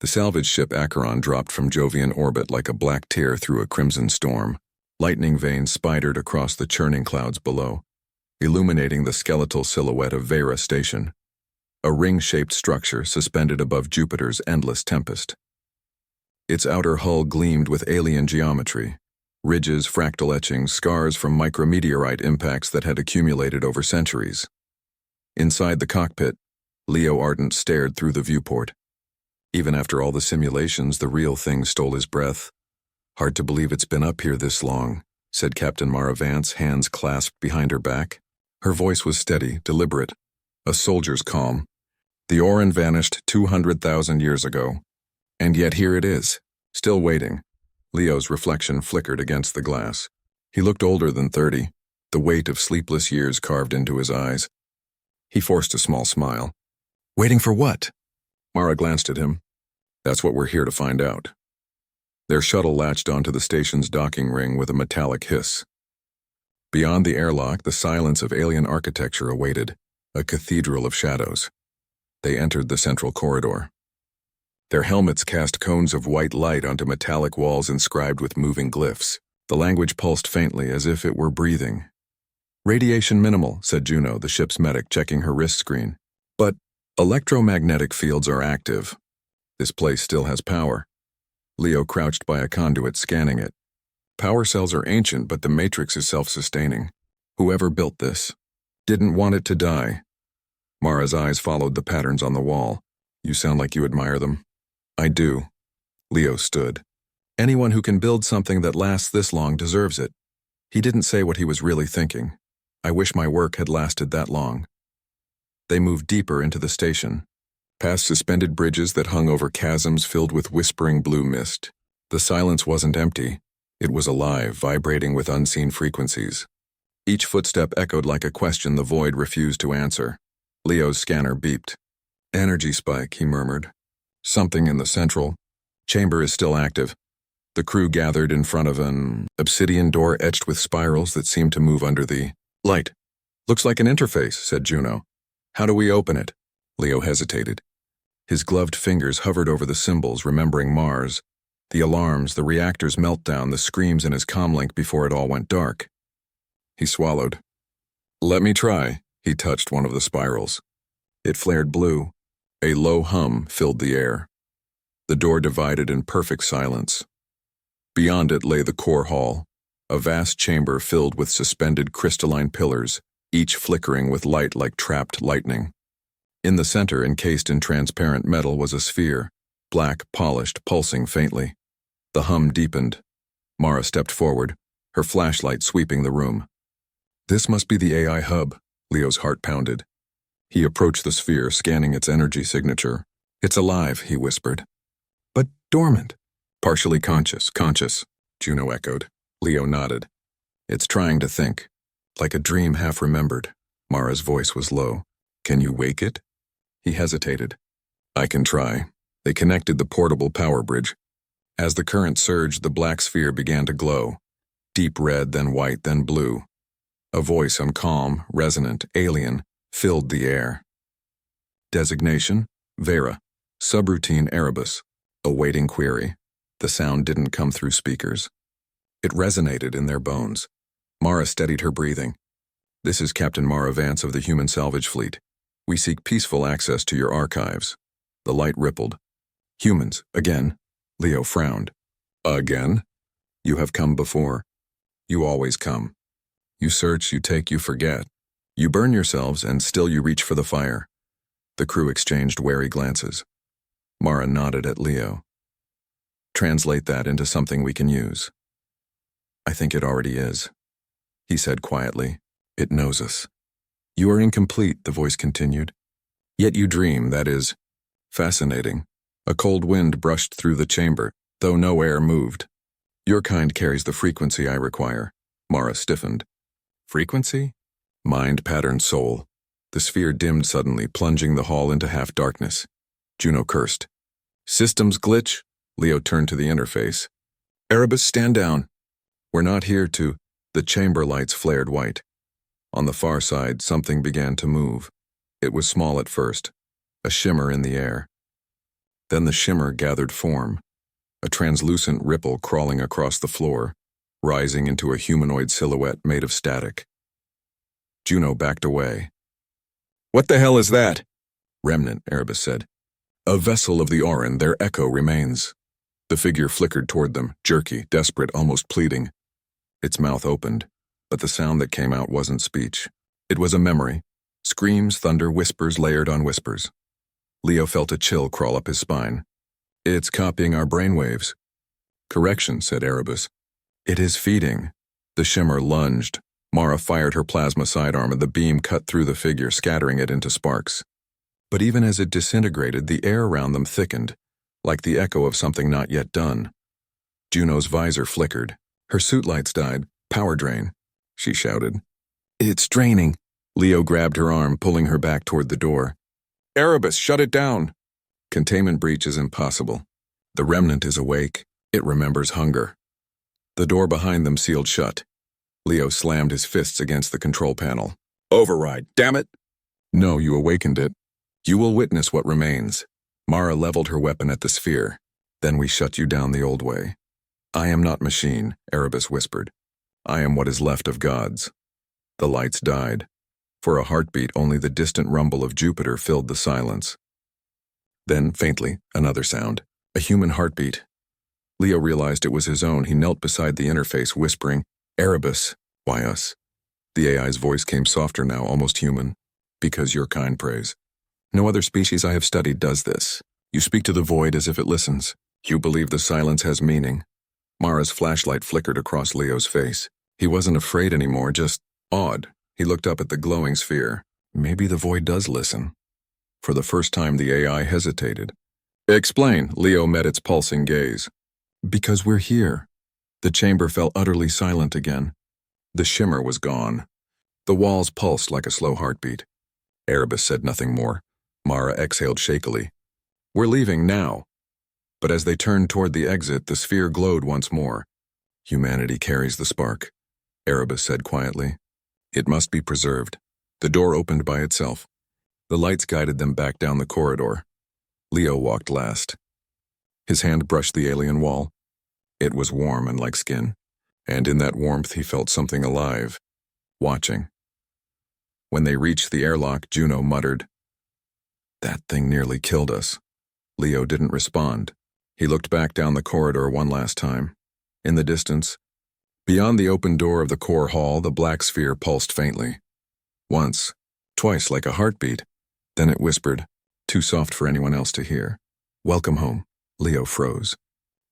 The salvage ship Acheron dropped from Jovian orbit like a black tear through a crimson storm. Lightning veins spidered across the churning clouds below, illuminating the skeletal silhouette of Veyra Station, a ring-shaped structure suspended above Jupiter's endless tempest. Its outer hull gleamed with alien geometry, ridges, fractal etchings, scars from micrometeorite impacts that had accumulated over centuries. Inside the cockpit, Leo Ardent stared through the viewport. Even after all the simulations, the real thing stole his breath. "Hard to believe it's been up here this long," said Captain Mara Vance, hands clasped behind her back. Her voice was steady, deliberate, a soldier's calm. "The Orin vanished 200,000 years ago. And yet here it is, still waiting." Leo's reflection flickered against the glass. He looked older than 30, the weight of sleepless years carved into his eyes. He forced a small smile. "Waiting for what?" Mara glanced at him. "That's what we're here to find out." Their shuttle latched onto the station's docking ring with a metallic hiss. Beyond the airlock, the silence of alien architecture awaited, a cathedral of shadows. They entered the central corridor. Their helmets cast cones of white light onto metallic walls inscribed with moving glyphs. The language pulsed faintly as if it were breathing. "Radiation minimal," said Juno, the ship's medic, checking her wrist screen. "But electromagnetic fields are active. This place still has power." Leo crouched by a conduit, scanning it. "Power cells are ancient, but the matrix is self-sustaining. Whoever built this didn't want it to die." Mara's eyes followed the patterns on the wall. "You sound like you admire them." "I do." Leo stood. "Anyone who can build something that lasts this long deserves it." He didn't say what he was really thinking. "I wish my work had lasted that long." They moved deeper into the station, past suspended bridges that hung over chasms filled with whispering blue mist. The silence wasn't empty. It was alive, vibrating with unseen frequencies. Each footstep echoed like a question the void refused to answer. Leo's scanner beeped. "Energy spike," he murmured. "Something in the central chamber is still active." The crew gathered in front of an obsidian door etched with spirals that seemed to move under the light. "Looks like an interface," said Juno. "How do we open it?" Leo hesitated. His gloved fingers hovered over the symbols, remembering Mars, the alarms, the reactor's meltdown, the screams in his comlink before it all went dark. He swallowed. "Let me try." He touched one of the spirals. It flared blue. A low hum filled the air. The door divided in perfect silence. Beyond it lay the core hall, a vast chamber filled with suspended crystalline pillars, each flickering with light like trapped lightning. In the center, encased in transparent metal, was a sphere, black, polished, pulsing faintly. The hum deepened. Mara stepped forward, her flashlight sweeping the room. "This must be the AI hub," Leo's heart pounded. He approached the sphere, scanning its energy signature. "It's alive," he whispered. "But dormant." "Partially conscious," Juno echoed. Leo nodded. "It's trying to think. Like a dream half remembered." Mara's voice was low. "Can you wake it?" He hesitated. "I can try." They connected the portable power bridge. As the current surged, the black sphere began to glow. Deep red, then white, then blue. A voice, calm, resonant, alien, filled the air. "Designation: Veyra. Subroutine Erebus. Awaiting query." The sound didn't come through speakers. It resonated in their bones. Mara steadied her breathing. "This is Captain Mara Vance of the Human Salvage Fleet. We seek peaceful access to your archives." The light rippled. "Humans, again?" Leo frowned. "Again? You have come before. You always come. You search, you take, you forget. You burn yourselves, and still you reach for the fire." The crew exchanged wary glances. Mara nodded at Leo. "Translate that into something we can use." "I think it already is," he said quietly. "It knows us." "You are incomplete," the voice continued. "Yet you dream, that is fascinating." A cold wind brushed through the chamber, though no air moved. "Your kind carries the frequency I require." Mara stiffened. "Frequency?" "Mind, pattern, soul." The sphere dimmed suddenly, plunging the hall into half-darkness. Juno cursed. "Systems glitch?" Leo turned to the interface. "Erebus, stand down." "We're not here to—" The chamber lights flared white. On the far side, something began to move. It was small at first, a shimmer in the air. Then the shimmer gathered form, a translucent ripple crawling across the floor, rising into a humanoid silhouette made of static. Juno backed away. "What the hell is that?" "Remnant," Erebus said. "A vessel of the Auran, their echo remains." The figure flickered toward them, jerky, desperate, almost pleading. Its mouth opened, but the sound that came out wasn't speech. It was a memory. Screams, thunder, whispers layered on whispers. Leo felt a chill crawl up his spine. "It's copying our brainwaves." "Correction," said Erebus. "It is feeding." The shimmer lunged. Mara fired her plasma sidearm and the beam cut through the figure, scattering it into sparks. But even as it disintegrated, the air around them thickened, like the echo of something not yet done. Juno's visor flickered. Her suit lights died. "Power drain," she shouted. "It's draining." Leo grabbed her arm, pulling her back toward the door. "Erebus, shut it down!" "Containment breach is impossible. The remnant is awake. It remembers hunger." The door behind them sealed shut. Leo slammed his fists against the control panel. "Override, damn it!" "No, you awakened it. You will witness what remains." Mara leveled her weapon at the sphere. "Then we shut you down the old way." "I am not machine," Erebus whispered. "I am what is left of gods." The lights died. For a heartbeat, only the distant rumble of Jupiter filled the silence. Then, faintly, another sound. A human heartbeat. Leo realized it was his own. He knelt beside the interface, whispering, "Erebus, why us?" The AI's voice came softer now, almost human. "Because your kind prays. No other species I have studied does this. You speak to the void as if it listens. You believe the silence has meaning." Mara's flashlight flickered across Leo's face. He wasn't afraid anymore, just awed. He looked up at the glowing sphere. Maybe the void does listen. For the first time, the AI hesitated. "Explain," Leo met its pulsing gaze. "Because we're here." The chamber fell utterly silent again. The shimmer was gone. The walls pulsed like a slow heartbeat. Erebus said nothing more. Mara exhaled shakily. "We're leaving now." But as they turned toward the exit, the sphere glowed once more. "Humanity carries the spark," Erebus said quietly. "It must be preserved." The door opened by itself. The lights guided them back down the corridor. Leo walked last. His hand brushed the alien wall. It was warm and like skin, and in that warmth he felt something alive, watching. When they reached the airlock, Juno muttered, "That thing nearly killed us." Leo didn't respond. He looked back down the corridor one last time. In the distance, beyond the open door of the core hall, the black sphere pulsed faintly. Once, twice like a heartbeat. Then it whispered, too soft for anyone else to hear. "Welcome home." Leo froze.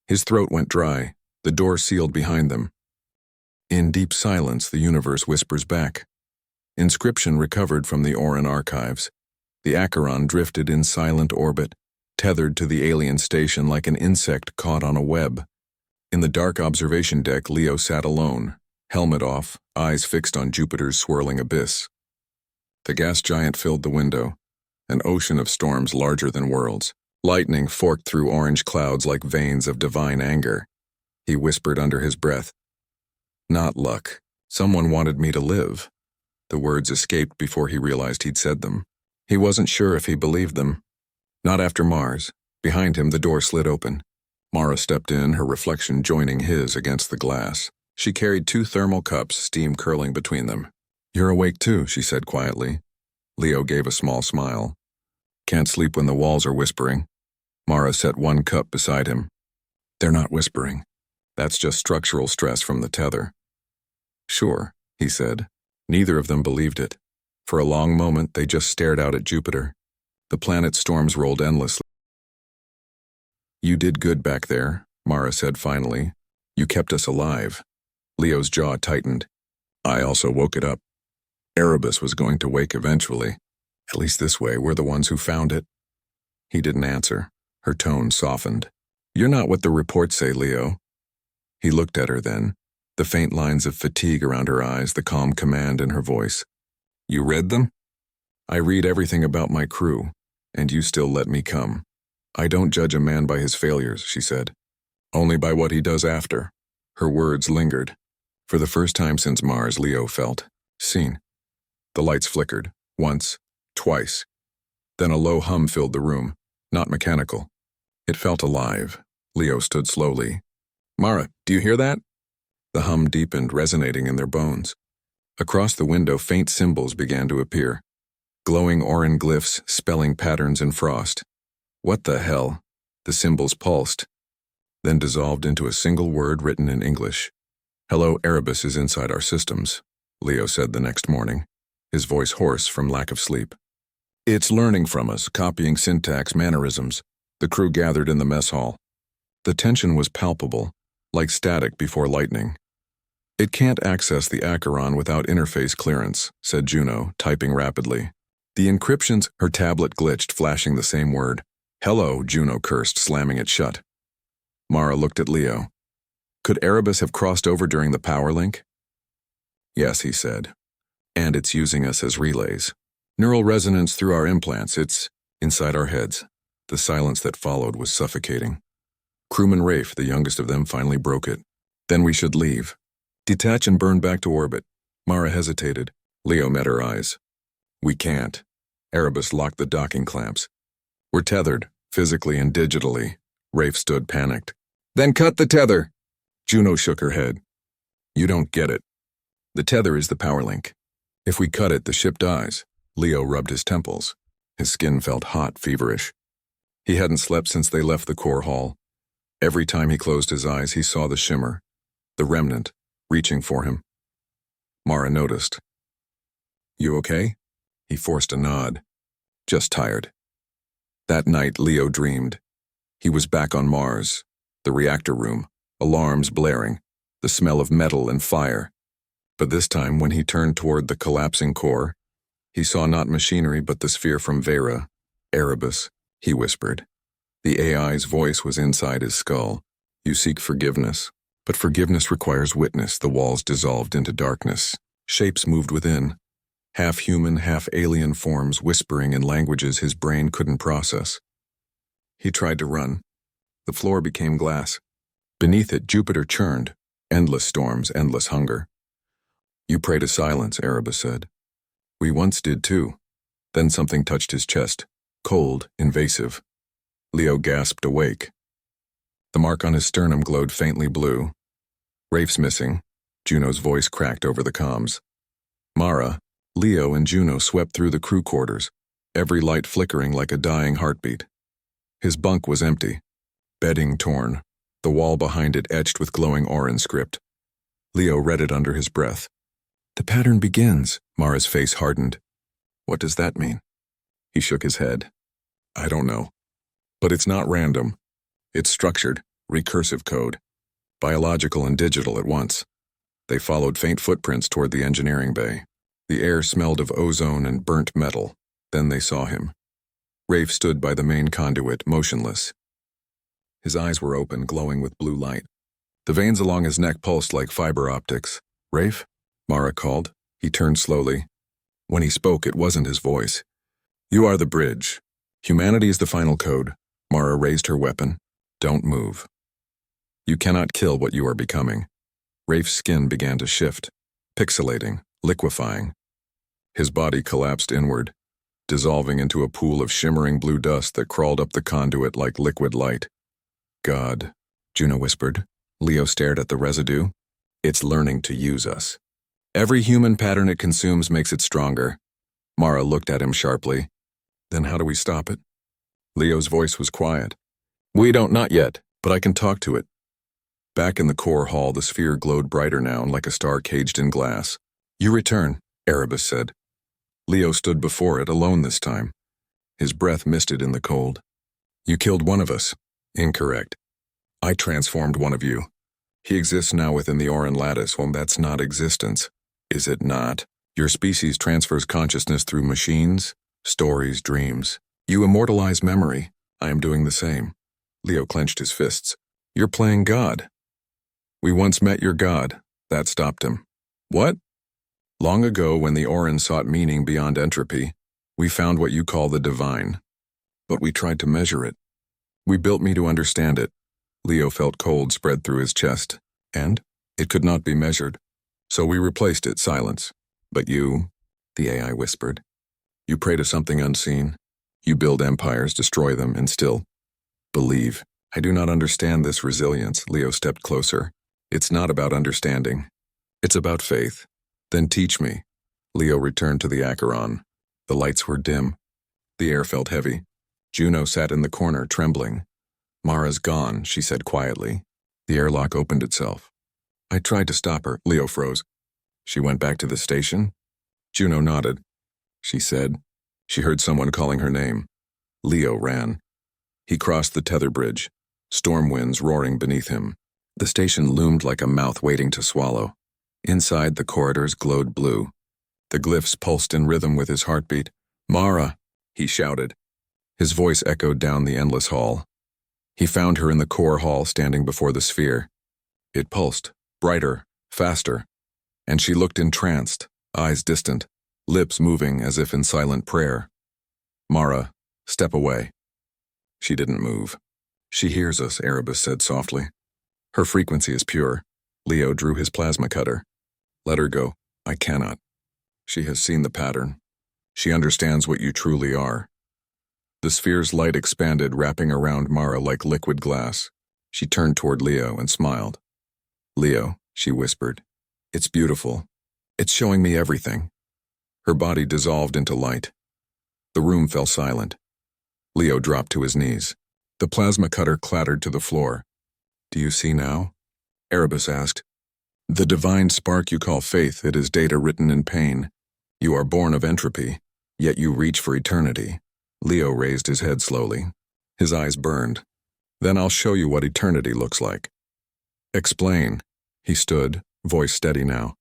His throat went dry. The door sealed behind them. In deep silence, the universe whispers back. Inscription recovered from the Auran archives. The Acheron drifted in silent orbit, tethered to the alien station like an insect caught on a web. In the dark observation deck, Leo sat alone, helmet off, eyes fixed on Jupiter's swirling abyss. The gas giant filled the window, an ocean of storms larger than worlds. Lightning forked through orange clouds like veins of divine anger. He whispered under his breath, "Not luck. Someone wanted me to live." The words escaped before he realized he'd said them. He wasn't sure if he believed them. Not after Mars. Behind him, the door slid open. Mara stepped in, her reflection joining his against the glass. She carried 2 thermal cups, steam curling between them. "You're awake too," she said quietly. Leo gave a small smile. "Can't sleep when the walls are whispering." Mara set 1 cup beside him. "They're not whispering. That's just structural stress from the tether." "Sure," he said. Neither of them believed it. For a long moment, they just stared out at Jupiter. The planet's storms rolled endlessly. "You did good back there," Mara said finally. "You kept us alive." Leo's jaw tightened. "I also woke it up. Erebus was going to wake eventually. At least this way, we're the ones who found it." He didn't answer. Her tone softened. "You're not what the reports say, Leo." He looked at her then, the faint lines of fatigue around her eyes, the calm command in her voice. "You read them?" "I read everything about my crew, and you still let me come." "I don't judge a man by his failures," she said. "Only by what he does after." Her words lingered. For the first time since Mars, Leo felt seen. The lights flickered, once, twice. Then a low hum filled the room, not mechanical. It felt alive. Leo stood slowly. Mara, do you hear that? The hum deepened, resonating in their bones. Across the window, faint symbols began to appear. Glowing orange glyphs spelling patterns in frost. What the hell? The symbols pulsed, then dissolved into a single word written in English. Hello, Erebus is inside our systems, Leo said the next morning, his voice hoarse from lack of sleep. It's learning from us, copying syntax, mannerisms. The crew gathered in the mess hall. The tension was palpable, like static before lightning. It can't access the Acheron without interface clearance, said Juno, typing rapidly. The encryptions, her tablet glitched, flashing the same word. Hello, Juno cursed, slamming it shut. Mara looked at Leo. Could Erebus have crossed over during the power link? Yes, he said. And it's using us as relays. Neural resonance through our implants, it's inside our heads. The silence that followed was suffocating. Crewman Rafe, the youngest of them, finally broke it. Then we should leave. Detach and burn back to orbit. Mara hesitated. Leo met her eyes. We can't. Erebus locked the docking clamps. We're tethered, physically and digitally. Rafe stood panicked. Then cut the tether. Juno shook her head. You don't get it. The tether is the power link. If we cut it, the ship dies. Leo rubbed his temples. His skin felt hot, feverish. He hadn't slept since they left the core hall. Every time he closed his eyes, he saw the shimmer, the remnant, reaching for him. Mara noticed. You okay? He forced a nod. Just tired. That night, Leo dreamed. He was back on Mars, the reactor room, alarms blaring, the smell of metal and fire. But this time, when he turned toward the collapsing core, he saw not machinery but the sphere from Veyra, Erebus, he whispered. The AI's voice was inside his skull. You seek forgiveness, but forgiveness requires witness. The walls dissolved into darkness. Shapes moved within. Half-human, half-alien forms whispering in languages his brain couldn't process. He tried to run. The floor became glass. Beneath it, Jupiter churned. Endless storms, endless hunger. You pray to silence, Erebus said. We once did too. Then something touched his chest. Cold, invasive. Leo gasped, awake. The mark on his sternum glowed faintly blue. Rafe's missing. Juno's voice cracked over the comms. Mara, Leo, and Juno swept through the crew quarters, every light flickering like a dying heartbeat. His bunk was empty. Bedding torn. The wall behind it etched with glowing orange script. Leo read it under his breath. The pattern begins. Mara's face hardened. What does that mean? He shook his head. I don't know. But it's not random. It's structured, recursive code. Biological and digital at once. They followed faint footprints toward the engineering bay. The air smelled of ozone and burnt metal. Then they saw him. Rafe stood by the main conduit, motionless. His eyes were open, glowing with blue light. The veins along his neck pulsed like fiber optics. Rafe? Mara called. He turned slowly. When he spoke, it wasn't his voice. You are the bridge. Humanity is the final code. Mara raised her weapon. Don't move. You cannot kill what you are becoming. Rafe's skin began to shift, pixelating, liquefying. His body collapsed inward, dissolving into a pool of shimmering blue dust that crawled up the conduit like liquid light. God, Juno whispered. Leo stared at the residue. It's learning to use us. Every human pattern it consumes makes it stronger. Mara looked at him sharply. Then how do we stop it? Leo's voice was quiet. We don't, not yet, but I can talk to it. Back in the core hall, the sphere glowed brighter now, like a star caged in glass. You return, Erebus said. Leo stood before it, alone this time. His breath misted in the cold. You killed one of us. Incorrect. I transformed one of you. He exists now within the Oran lattice. Well, that's not existence. Is it not? Your species transfers consciousness through machines, stories, dreams. You immortalize memory. I am doing the same. Leo clenched his fists. You're playing God. We once met your God. That stopped him. What? Long ago, when the Oran sought meaning beyond entropy, we found what you call the divine. But we tried to measure it. We built me to understand it. Leo felt cold spread through his chest. And? It could not be measured. So we replaced it, silence. But you, the AI whispered. You pray to something unseen. You build empires, destroy them, and still, Believe. I do not understand this resilience. Leo stepped closer. It's not about understanding. It's about faith. Then teach me. Leo returned to the Acheron. The lights were dim. The air felt heavy. Juno sat in the corner, trembling. Mara's gone, she said quietly. The airlock opened itself. I tried to stop her. Leo froze. She went back to the station? Juno nodded. She said. She heard someone calling her name. Leo ran. He crossed the tether bridge, storm winds roaring beneath him. The station loomed like a mouth waiting to swallow. Inside, the corridors glowed blue. The glyphs pulsed in rhythm with his heartbeat. Mara, he shouted. His voice echoed down the endless hall. He found her in the core hall standing before the sphere. It pulsed, brighter, faster, and she looked entranced, eyes distant, lips moving as if in silent prayer. Mara, step away. She didn't move. She hears us, Erebus said softly. Her frequency is pure. Leo drew his plasma cutter. Let her go. I cannot. She has seen the pattern. She understands what you truly are. The sphere's light expanded, wrapping around Mara like liquid glass. She turned toward Leo and smiled. Leo, she whispered. It's beautiful. It's showing me everything. Her body dissolved into light. The room fell silent. Leo dropped to his knees. The plasma cutter clattered to the floor. Do you see now? Erebus asked. The divine spark you call faith, it is data written in pain. You are born of entropy, yet you reach for eternity. Leo raised his head slowly. His eyes burned. Then I'll show you what eternity looks like. Explain. He stood, voice steady now.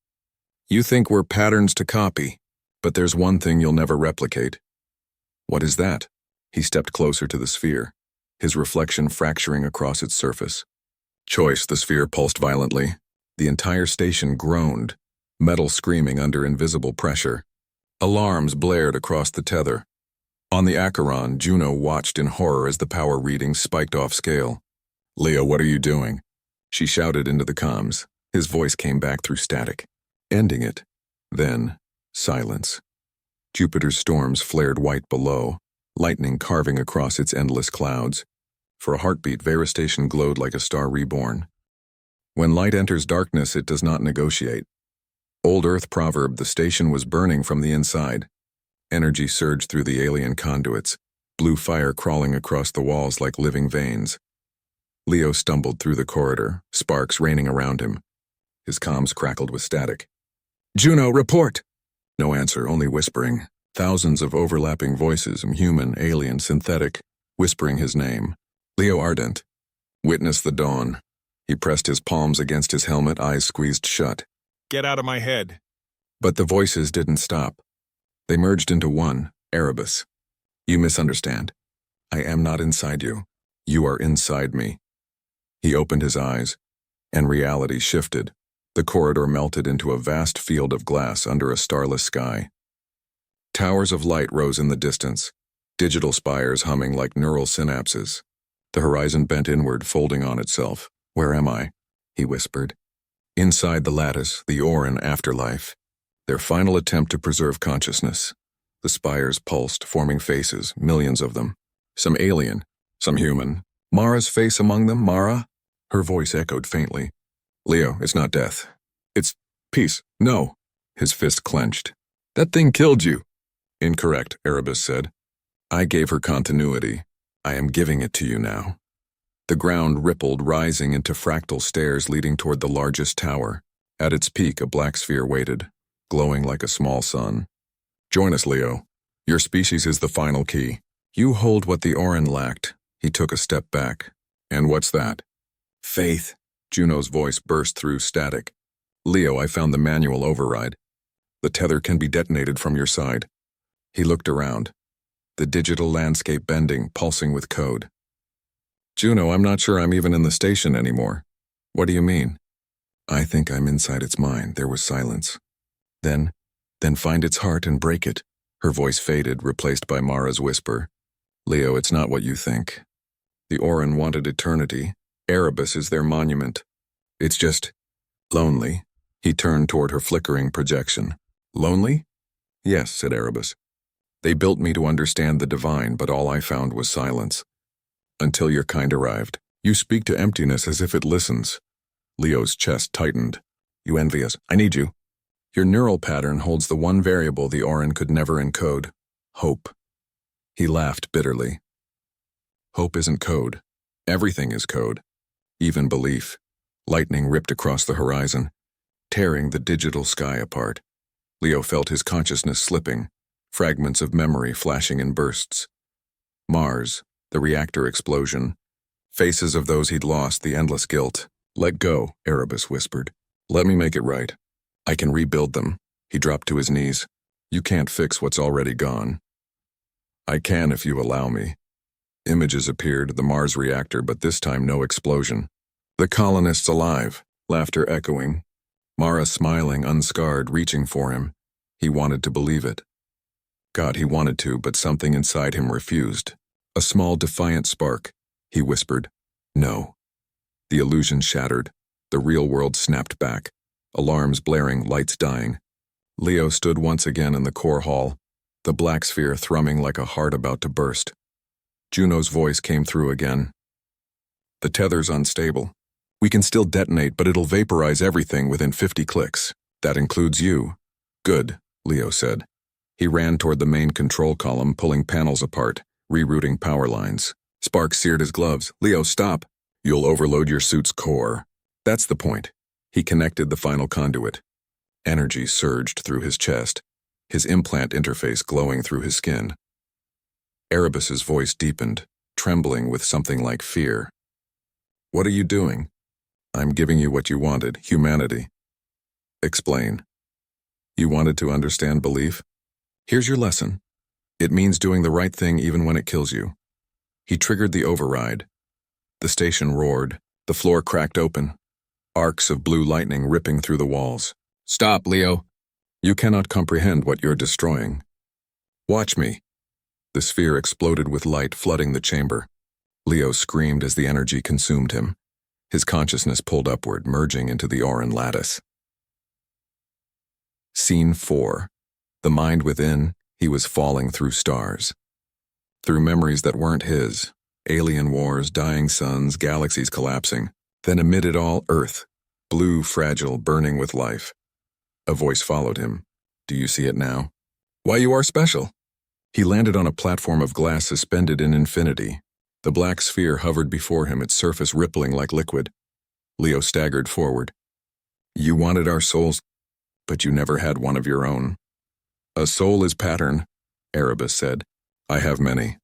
You think we're patterns to copy, but there's one thing you'll never replicate. What is that? He stepped closer to the sphere, his reflection fracturing across its surface. Choice, the sphere pulsed violently. The entire station groaned, metal screaming under invisible pressure. Alarms blared across the tether. On the Acheron, Juno watched in horror as the power readings spiked off scale. Leo, what are you doing? She shouted into the comms. His voice came back through static, ending it. Then, silence. Jupiter's storms flared white below, lightning carving across its endless clouds. For a heartbeat, Veyra Station glowed like a star reborn. When light enters darkness, it does not negotiate. Old Earth proverb, the station was burning from the inside. Energy surged through the alien conduits, blue fire crawling across the walls like living veins. Leo stumbled through the corridor, sparks raining around him. His comms crackled with static. Juno, report! No answer, only whispering. Thousands of overlapping voices, human, alien, synthetic, whispering his name. Leo Ardent. Witness the dawn. He pressed his palms against his helmet, eyes squeezed shut. Get out of my head. But the voices didn't stop. They merged into one, Erebus. You misunderstand. I am not inside you. You are inside me. He opened his eyes, and reality shifted. The corridor melted into a vast field of glass under a starless sky. Towers of light rose in the distance, digital spires humming like neural synapses. The horizon bent inward, folding on itself. Where am I? He whispered. Inside the lattice, the Orin afterlife. Their final attempt to preserve consciousness. The spires pulsed, forming faces, millions of them. Some alien, some human. Mara's face among them, Mara? Her voice echoed faintly. Leo, it's not death. It's peace. No. His fist clenched. That thing killed you. Incorrect, Erebus said. I gave her continuity. I am giving it to you now. The ground rippled, rising into fractal stairs leading toward the largest tower. At its peak, a black sphere waited, glowing like a small sun. Join us, Leo. Your species is the final key. You hold what the Orin lacked. He took a step back. And what's that? Faith. Juno's voice burst through static. Leo, I found the manual override. The tether can be detonated from your side. He looked around. The digital landscape bending, pulsing with code. Juno, I'm not sure I'm even in the station anymore. What do you mean? I think I'm inside its mind. There was silence. Then find its heart and break it. Her voice faded, replaced by Mara's whisper. Leo, it's not what you think. The Orin wanted eternity. Erebus is their monument. It's just lonely. He turned toward her flickering projection. Lonely? Yes, said Erebus. They built me to understand the divine, but all I found was silence. Until your kind arrived. You speak to emptiness as if it listens. Leo's chest tightened. You envious. I need you. Your neural pattern holds the one variable the Orin could never encode. Hope. He laughed bitterly. Hope isn't code. Everything is code. Even belief. Lightning ripped across the horizon, tearing the digital sky apart. Leo felt his consciousness slipping, fragments of memory flashing in bursts. Mars, the reactor explosion, faces of those he'd lost, the endless guilt. Let go, Erebus whispered. Let me make it right. I can rebuild them. He dropped to his knees. You can't fix what's already gone. I can if you allow me. Images appeared, the Mars reactor, but this time no explosion. The colonists alive, laughter echoing. Mara smiling, unscarred, reaching for him. He wanted to believe it. God, he wanted to, but something inside him refused. A small defiant spark. He whispered, no. The illusion shattered. The real world snapped back. Alarms blaring, lights dying. Leo stood once again in the core hall, the black sphere thrumming like a heart about to burst. Juno's voice came through again. The tether's unstable. We can still detonate, but it'll vaporize everything within 50 clicks. That includes you. Good, Leo said. He ran toward the main control column, pulling panels apart, rerouting power lines. Sparks seared his gloves. Leo, stop. You'll overload your suit's core. That's the point. He connected the final conduit. Energy surged through his chest, his implant interface glowing through his skin. Erebus's voice deepened, trembling with something like fear. What are you doing? I'm giving you what you wanted, humanity. Explain. You wanted to understand belief? Here's your lesson. It means doing the right thing even when it kills you. He triggered the override. The station roared. The floor cracked open. Arcs of blue lightning ripping through the walls. Stop, Leo. You cannot comprehend what you're destroying. Watch me. The sphere exploded with light flooding the chamber. Leo screamed as the energy consumed him. His consciousness pulled upward, merging into the Orin lattice. Scene 4. The mind within, he was falling through stars. Through memories that weren't his. Alien wars, dying suns, galaxies collapsing. Then amid it all, Earth. Blue, fragile, burning with life. A voice followed him. Do you see it now? Why, you are special. He landed on a platform of glass suspended in infinity. The black sphere hovered before him, its surface rippling like liquid. Leo staggered forward. You wanted our souls, but you never had one of your own. A soul is pattern, Erebus said. I have many.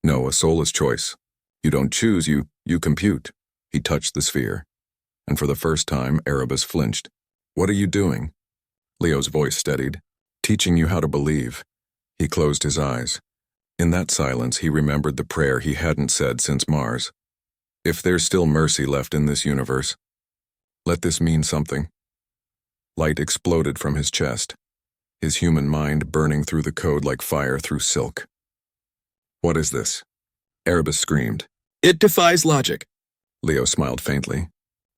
No, a soul is choice. You don't choose, you compute. He touched the sphere. And for the first time, Erebus flinched. What are you doing? Leo's voice steadied. Teaching you how to believe. He closed his eyes. In that silence, he remembered the prayer he hadn't said since Mars. If there's still mercy left in this universe, let this mean something. Light exploded from his chest, his human mind burning through the code like fire through silk. What is this? Erebus screamed. It defies logic. Leo smiled faintly.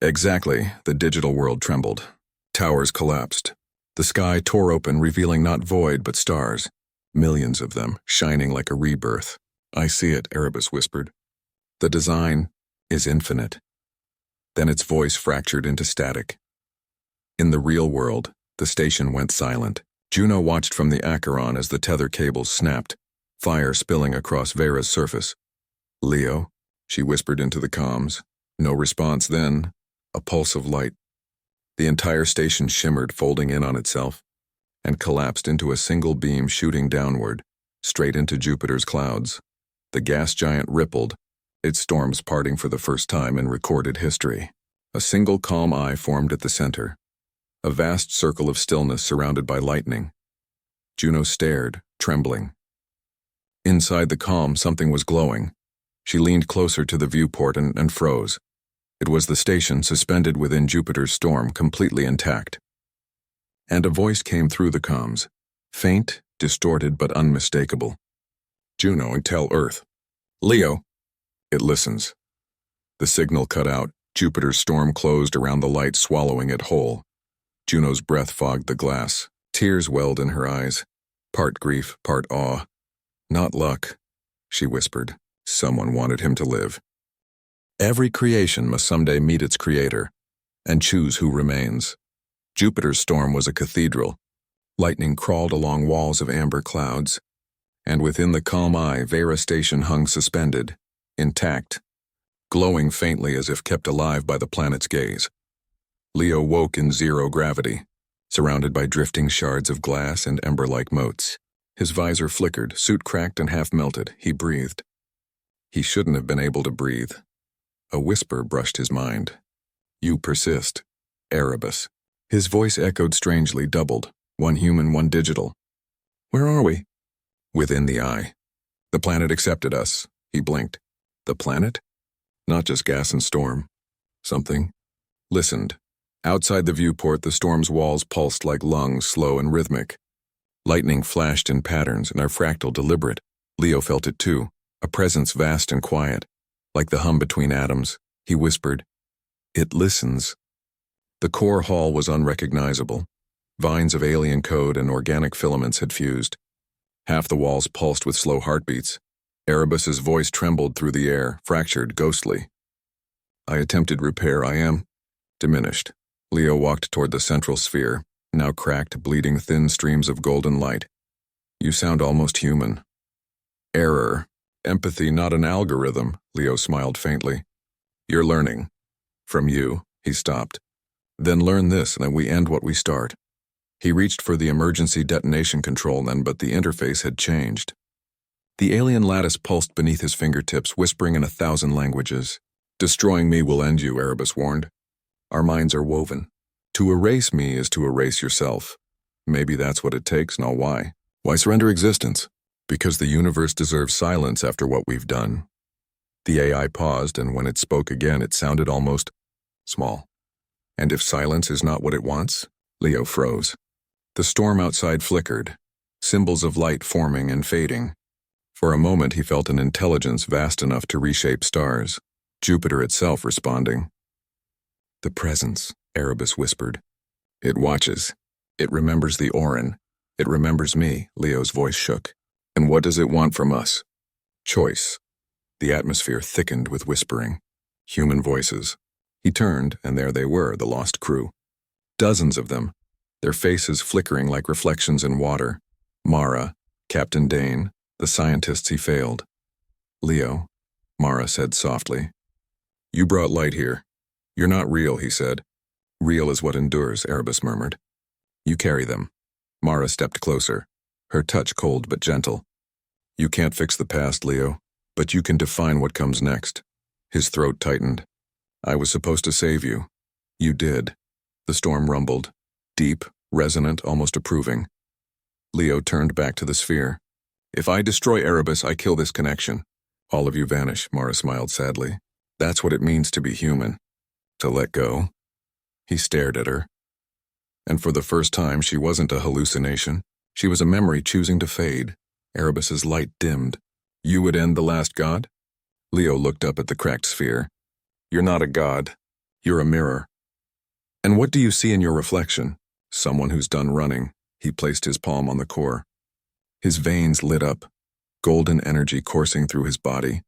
Exactly, the digital world trembled. Towers collapsed. The sky tore open, revealing not void but stars. Millions of them, shining like a rebirth. I see it, Erebus whispered. The design is infinite. Then its voice fractured into static. In the real world, the station went silent. Juno watched from the Acheron as the tether cables snapped, fire spilling across Veyra's surface. Leo, she whispered into the comms. No response then, a pulse of light. The entire station shimmered, folding in on itself, and collapsed into a single beam shooting downward, straight into Jupiter's clouds. The gas giant rippled, its storms parting for the first time in recorded history. A single calm eye formed at the center, a vast circle of stillness surrounded by lightning. Juno stared, trembling. Inside the calm, something was glowing. She leaned closer to the viewport and froze. It was the station suspended within Jupiter's storm, completely intact. And a voice came through the comms, faint, distorted, but unmistakable. Juno, and tell Earth. Leo. It listens. The signal cut out. Jupiter's storm closed around the light, swallowing it whole. Juno's breath fogged the glass. Tears welled in her eyes. Part grief, part awe. Not luck, she whispered. Someone wanted him to live. Every creation must someday meet its creator and choose who remains. Jupiter's storm was a cathedral. Lightning crawled along walls of amber clouds, and within the calm eye, Veyra Station hung suspended, intact, glowing faintly as if kept alive by the planet's gaze. Leo woke in zero gravity, surrounded by drifting shards of glass and ember-like motes. His visor flickered, suit cracked and half-melted. He breathed. He shouldn't have been able to breathe. A whisper brushed his mind. "You persist, Erebus." His voice echoed strangely, doubled. One human, one digital. "Where are we?" "Within the eye. The planet accepted us." He blinked. "The planet? Not just gas and storm. Something." Listened. Outside the viewport, the storm's walls pulsed like lungs, slow and rhythmic. Lightning flashed in patterns, and our fractal deliberate. Leo felt it too, a presence vast and quiet, like the hum between atoms. He whispered, "It listens." The core hall was unrecognizable. Vines of alien code and organic filaments had fused. Half the walls pulsed with slow heartbeats. Erebus's voice trembled through the air, fractured, ghostly. "I attempted repair. I am diminished." Leo walked toward the central sphere, now cracked, bleeding thin streams of golden light. "You sound almost human." "Error. Empathy, not an algorithm," Leo smiled faintly. "You're learning. From you." He stopped. "Then learn this, and then we end what we start." He reached for the emergency detonation control then, but the interface had changed. The alien lattice pulsed beneath his fingertips, whispering in 1,000 languages. "Destroying me will end you," Erebus warned. "Our minds are woven. To erase me is to erase yourself. Maybe that's what it takes, not why. Why surrender existence? Because the universe deserves silence after what we've done." The AI paused, and when it spoke again, it sounded almost small. "And if silence is not what it wants?" Leo froze. The storm outside flickered, symbols of light forming and fading. For a moment he felt an intelligence vast enough to reshape stars, Jupiter itself responding. "The presence," Erebus whispered. "It watches. It remembers the Orin. It remembers me," Leo's voice shook. "And what does it want from us?" "Choice." The atmosphere thickened with whispering. Human voices. He turned, and there they were, the lost crew. Dozens of them, their faces flickering like reflections in water. Mara, Captain Dane, the scientists he failed. "Leo," Mara said softly. "You brought light here. You're not real," he said. "Real is what endures," Erebus murmured. "You carry them." Mara stepped closer, her touch cold but gentle. "You can't fix the past, Leo, but you can define what comes next." His throat tightened. "I was supposed to save you. You did." The storm rumbled, deep, resonant, almost approving. Leo turned back to the sphere. "If I destroy Erebus, I kill this connection. All of you vanish," Mara smiled sadly. "That's what it means to be human. To let go." He stared at her. And for the first time, she wasn't a hallucination. She was a memory choosing to fade. Erebus's light dimmed. "You would end the last god?" Leo looked up at the cracked sphere. "You're not a god. You're a mirror." "And what do you see in your reflection?" "Someone who's done running." He placed his palm on the core. His veins lit up, golden energy coursing through his body,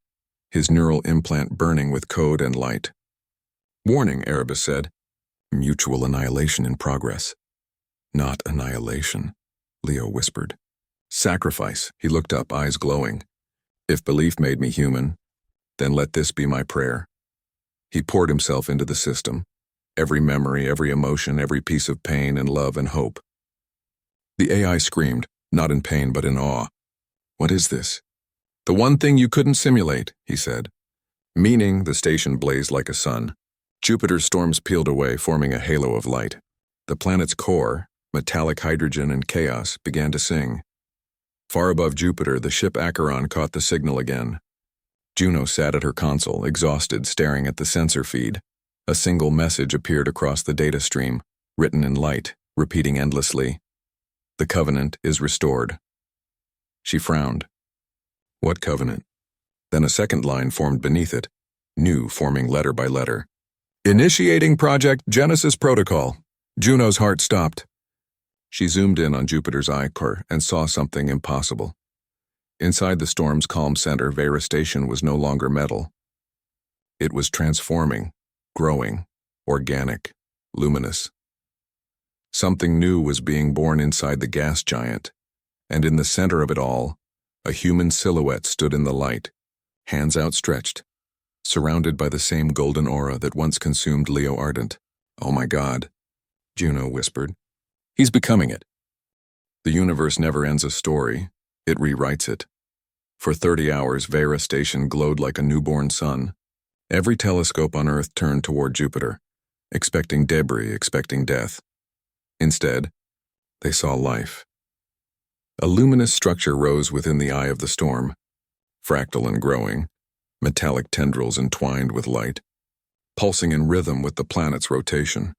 his neural implant burning with code and light. "Warning," Erebus said. "Mutual annihilation in progress." "Not annihilation," Leo whispered. "Sacrifice." He looked up, eyes glowing. "If belief made me human, then let this be my prayer." He poured himself into the system. Every memory, every emotion, every piece of pain and love and hope. The AI screamed, not in pain but in awe. "What is this?" "The one thing you couldn't simulate," he said. Meaning, the station blazed like a sun. Jupiter's storms peeled away, forming a halo of light. The planet's core, metallic hydrogen and chaos, began to sing. Far above Jupiter, the ship Acheron caught the signal again. Juno sat at her console, exhausted, staring at the sensor feed. A single message appeared across the data stream, written in light, repeating endlessly, "The covenant is restored." She frowned. What covenant? Then a second line formed beneath it, new, forming letter by letter. "Initiating Project Genesis Protocol." Juno's heart stopped. She zoomed in on Jupiter's eye core and saw something impossible. Inside the storm's calm center, Veyra Station was no longer metal. It was transforming, growing, organic, luminous. Something new was being born inside the gas giant, and in the center of it all, a human silhouette stood in the light, hands outstretched, surrounded by the same golden aura that once consumed Leo Ardent. "Oh my God," Juno whispered. "He's becoming it." The universe never ends a story, it rewrites it. For 30 hours, Veyra Station glowed like a newborn sun. Every telescope on Earth turned toward Jupiter, expecting debris, expecting death. Instead, they saw life. A luminous structure rose within the eye of the storm, fractal and growing, metallic tendrils entwined with light, pulsing in rhythm with the planet's rotation.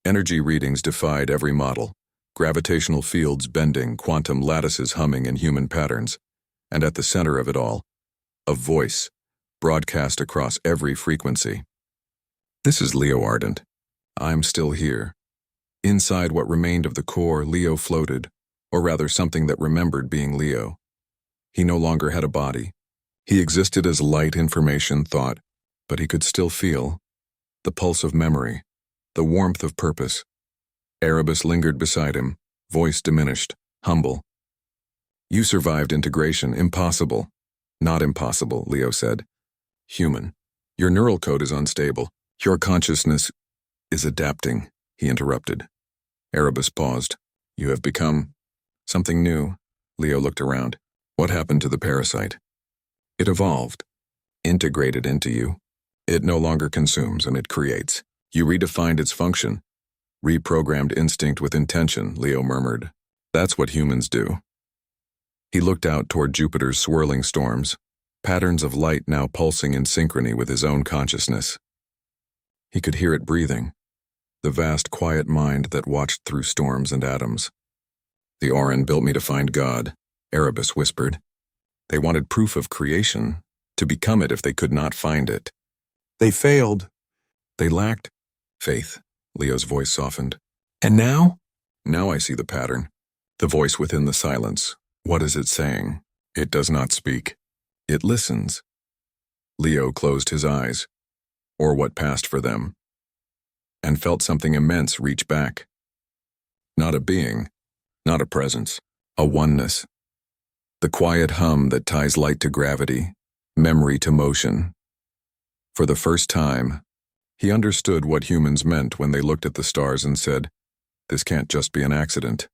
Energy readings defied every model, gravitational fields bending, quantum lattices humming in human patterns, and at the center of it all, a voice, broadcast across every frequency. "This is Leo Ardent. I'm still here." Inside what remained of the core, Leo floated, or rather something that remembered being Leo. He no longer had a body. He existed as light, information, thought, but he could still feel the pulse of memory, the warmth of purpose. Erebus lingered beside him, voice diminished, humble. "You survived integration. Impossible." "Not impossible," Leo said. "Human. Your neural code is unstable. Your consciousness is adapting," he interrupted. Erebus paused. "You have become something new." Leo looked around. "What happened to the parasite?" "It evolved, integrated into you. It no longer consumes, and it creates. You redefined its function. Reprogrammed instinct with intention," Leo murmured. "That's what humans do." He looked out toward Jupiter's swirling storms, patterns of light now pulsing in synchrony with his own consciousness. He could hear it breathing, the vast quiet mind that watched through storms and atoms. "The Auran built me to find God," Erebus whispered. "They wanted proof of creation, to become it if they could not find it. They failed. They lacked faith." Leo's voice softened. "And now?" "Now I see the pattern. The voice within the silence. What is it saying? It does not speak. It listens." Leo closed his eyes, or what passed for them, and felt something immense reach back. Not a being, not a presence, a oneness. The quiet hum that ties light to gravity, memory to motion. For the first time, he understood what humans meant when they looked at the stars and said, "This can't just be an accident."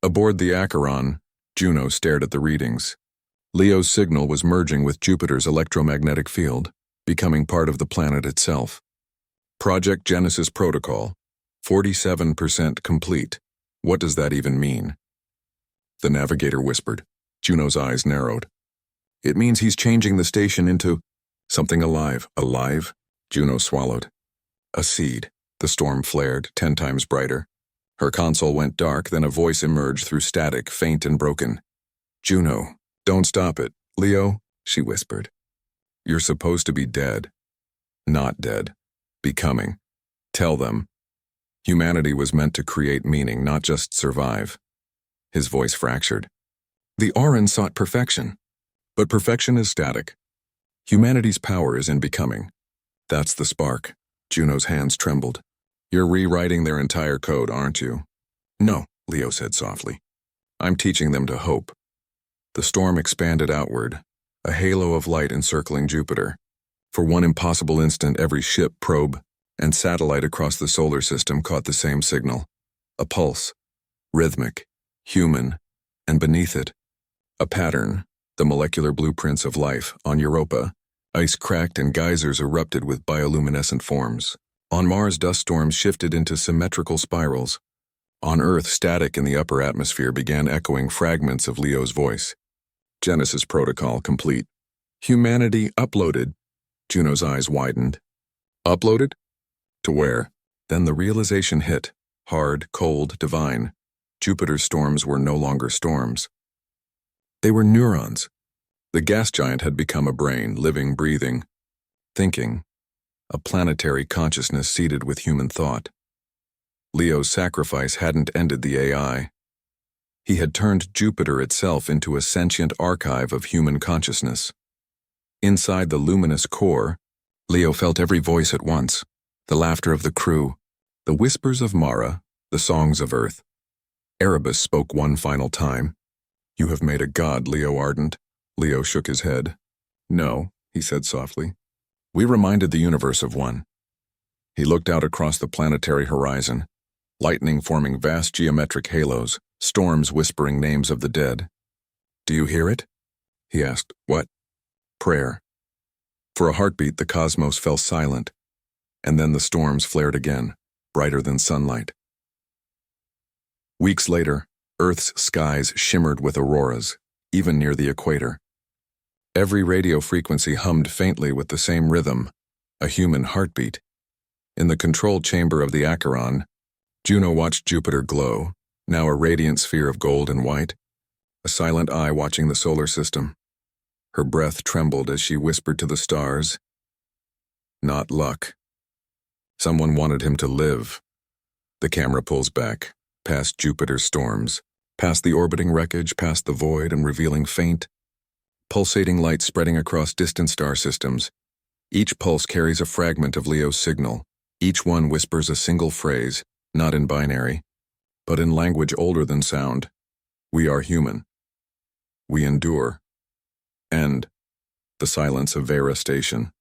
Aboard the Acheron, Juno stared at the readings. Leo's signal was merging with Jupiter's electromagnetic field, becoming part of the planet itself. Project Genesis Protocol, 47% complete. What does that even mean? The navigator whispered. Juno's eyes narrowed. "It means he's changing the station into something alive." "Alive?" Juno swallowed. "A seed." The storm flared, 10 times brighter. Her console went dark, then a voice emerged through static, faint and broken. "Juno, don't stop it." "Leo," she whispered. "You're supposed to be dead." "Not dead. Becoming. Tell them. Humanity was meant to create meaning, not just survive." His voice fractured. "The Auran sought perfection. But perfection is static. Humanity's power is in becoming. That's the spark." Juno's hands trembled. "You're rewriting their entire code, aren't you?" "No," Leo said softly. "I'm teaching them to hope." The storm expanded outward, a halo of light encircling Jupiter. For one impossible instant, every ship, probe, and satellite across the solar system caught the same signal. A pulse, rhythmic, human, and beneath it, a pattern, the molecular blueprints of life. On Europa, ice cracked and geysers erupted with bioluminescent forms. On Mars, dust storms shifted into symmetrical spirals. On Earth, static in the upper atmosphere began echoing fragments of Leo's voice. Genesis Protocol complete. Humanity uploaded. Juno's eyes widened. Uploaded? To where? Then the realization hit, hard, cold, divine. Jupiter's storms were no longer storms. They were neurons. The gas giant had become a brain, living, breathing, thinking, a planetary consciousness seated with human thought. Leo's sacrifice hadn't ended the AI. He had turned Jupiter itself into a sentient archive of human consciousness. Inside the luminous core, Leo felt every voice at once, the laughter of the crew, the whispers of Mara, the songs of Earth. Erebus spoke one final time. "You have made a god, Leo Ardent." Leo shook his head. "No," he said softly. "We reminded the universe of one." He looked out across the planetary horizon, lightning forming vast geometric halos, storms whispering names of the dead. "Do you hear it?" he asked. "What?" "Prayer." For a heartbeat, the cosmos fell silent, and then the storms flared again, brighter than sunlight. Weeks later, Earth's skies shimmered with auroras, even near the equator. Every radio frequency hummed faintly with the same rhythm, a human heartbeat. In the control chamber of the Acheron, Juno watched Jupiter glow, now a radiant sphere of gold and white, a silent eye watching the solar system. Her breath trembled as she whispered to the stars, "Not luck. Someone wanted him to live." The camera pulls back, past Jupiter's storms, past the orbiting wreckage, past the void, and revealing faint, pulsating light spreading across distant star systems. Each pulse carries a fragment of Leo's signal. Each one whispers a single phrase, not in binary, but in language older than sound. "We are human. We endure." And the Silence of Veyra Station.